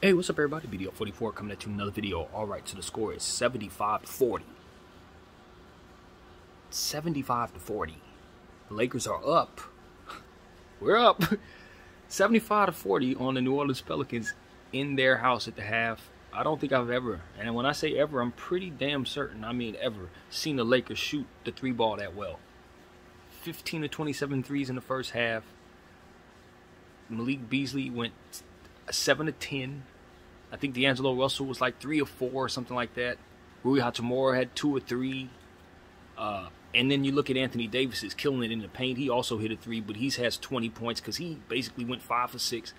Hey, what's up, everybody? Video 44 coming at you another video. All right, so the score is 75-40. 75-40. The Lakers are up. We're up. 75-40 on the New Orleans Pelicans in their house at the half. I don't think I've ever, and when I say ever, I'm pretty damn certain, I mean ever, seen the Lakers shoot the three ball that well. 15 of 27 threes in the first half. Malik Beasley went 7 of 10. I think D'Angelo Russell was like 3 of 4 or something like that. Rui Hachimura had 2 of 3. And then you look at Anthony Davis is killing it in the paint. He also hit a 3, but he has 20 points because he basically went 5 for 6.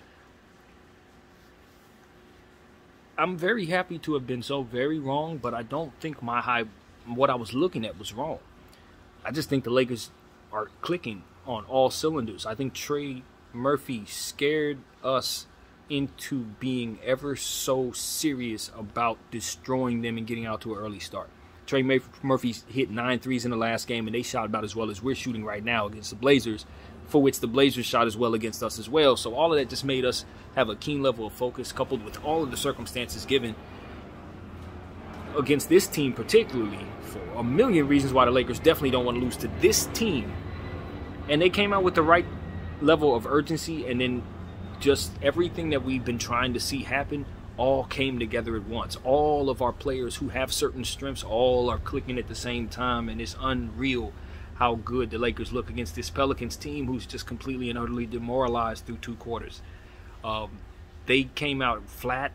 I'm very happy to have been so very wrong, but I don't think what I was looking at was wrong. I just think the Lakers are clicking on all cylinders. I think Trey Murphy scared us into being ever so serious about destroying them and getting out to an early start. Trey Murphy hit 9 threes in the last game, and they shot about as well as we're shooting right now against the Blazers, for which the Blazers shot as well against us as well. So all of that just made us have a keen level of focus, coupled with all of the circumstances given against this team particularly, for a million reasons why the Lakers definitely don't want to lose to this team. And they came out with the right level of urgency, and then just everything that we've been trying to see happen all came together at once. All of our players who have certain strengths all are clicking at the same time, and it's unreal how good the Lakers look against this Pelicans team who's just completely and utterly demoralized through 2 quarters. They came out flat,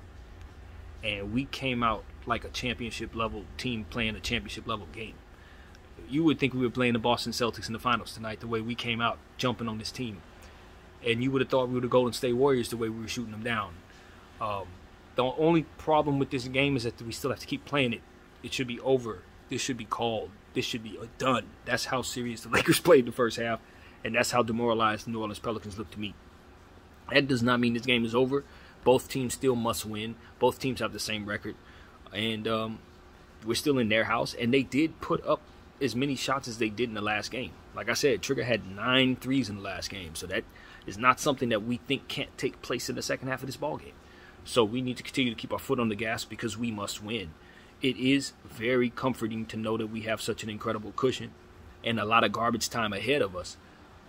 and we came out like a championship level team playing a championship level game. You would think we were playing the Boston Celtics in the finals tonight, the way we came out jumping on this team. And you would have thought we were the Golden State Warriors the way we were shooting them down. The only problem with this game is that we still have to keep playing it. It should be over. This should be called. This should be done. That's how serious the Lakers played in the first half, and that's how demoralized the New Orleans Pelicans look to me. That does not mean this game is over. Both teams still must win. Both teams have the same record. And we're still in their house, and they did put up as many shots as they did in the last game. Like I said, Trigger had 9 threes in the last game, so that is not something that we think can't take place in the second half of this ballgame. So we need to continue to keep our foot on the gas because we must win. It is very comforting to know that we have such an incredible cushion and a lot of garbage time ahead of us.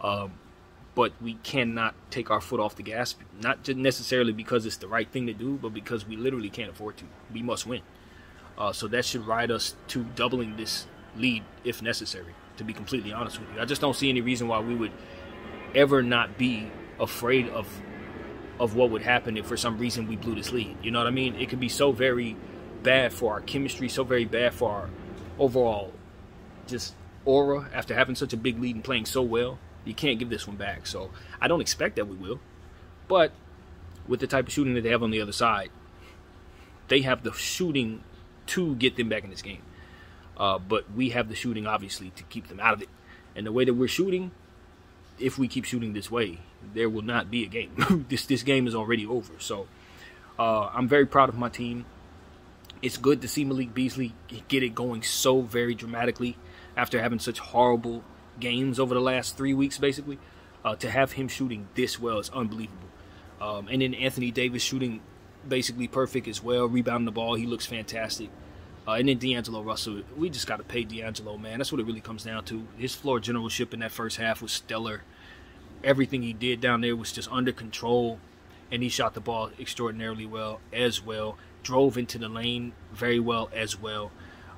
But we cannot take our foot off the gas, not just necessarily because it's the right thing to do, but because we literally can't afford to. We must win. So that should ride us to doubling this lead if necessary, to be completely honest with you. I just don't see any reason why we would ever not be afraid of what would happen if for some reason we blew this lead. You know what I mean? It could be so very bad for our chemistry, so very bad for our overall just aura after having such a big lead and playing so well. You can't give this one back. So I don't expect that we will. But with the type of shooting that they have on the other side, they have the shooting to get them back in this game. But we have the shooting, obviously, to keep them out of it. And the way that we're shooting, if we keep shooting this way, there will not be a game. This game is already over. So I'm very proud of my team. It's good to see Malik Beasley get it going so very dramatically after having such horrible games over the last 3 weeks, basically. To have him shooting this well is unbelievable. And then Anthony Davis shooting basically perfect as well, rebounding the ball. He looks fantastic. And then D'Angelo Russell, we just got to pay D'Angelo, man. That's what it really comes down to. His floor generalship in that first half was stellar. Everything he did down there was just under control, and he shot the ball extraordinarily well as well. Drove into the lane very well as well.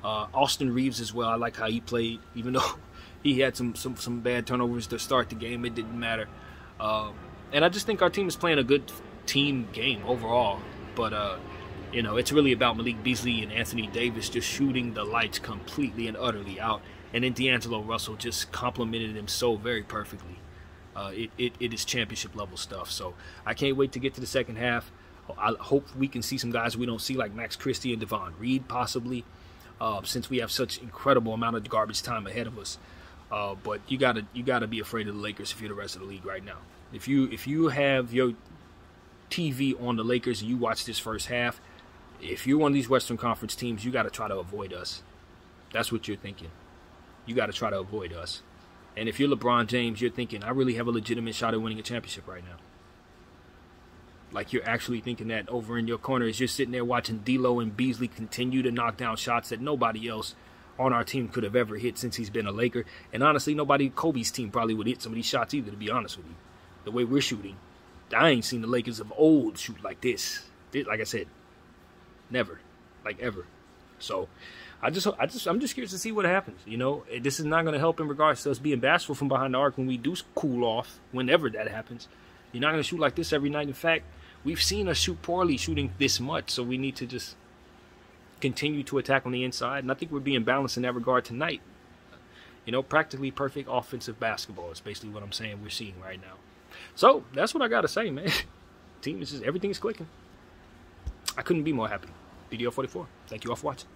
Austin Reeves as well. I like how he played, even though he had some bad turnovers to start the game. It didn't matter. And I just think our team is playing a good team game overall. But you know, it's really about Malik Beasley and Anthony Davis just shooting the lights completely and utterly out. And then D'Angelo Russell just complimented him so very perfectly. It is championship level stuff. So I can't wait to get to the second half. I hope we can see some guys we don't see, like Max Christie and Devon Reed possibly, since we have such incredible amount of garbage time ahead of us. But you gotta be afraid of the Lakers if you're the rest of the league right now. If you have your TV on the Lakers and you watch this first half, if you're one of these Western Conference teams, you got to try to avoid us. That's what you're thinking. You got to try to avoid us. And if you're LeBron James, you're thinking, I really have a legitimate shot at winning a championship right now. Like you're actually thinking that over in your corner is just sitting there watching D'Lo and Beasley continue to knock down shots that nobody else on our team could have ever hit since he's been a Laker. And honestly, nobody Kobe's team probably would hit some of these shots either, to be honest with you. The way we're shooting. I ain't seen the Lakers of old shoot like this. Like I said, never. Like ever. So I'm just curious to see what happens. You know, this is not going to help in regards to us being bashful from behind the arc when we do cool off, whenever that happens. You're not going to shoot like this every night. In fact, we've seen us shoot poorly shooting this much, so we need to just continue to attack on the inside. And I think we're being balanced in that regard tonight. You know, practically perfect offensive basketball is basically what I'm saying we're seeing right now. So that's what I got to say, man. Team is just, everything's clicking. I couldn't be more happy. BDO 44. Thank you all for watching.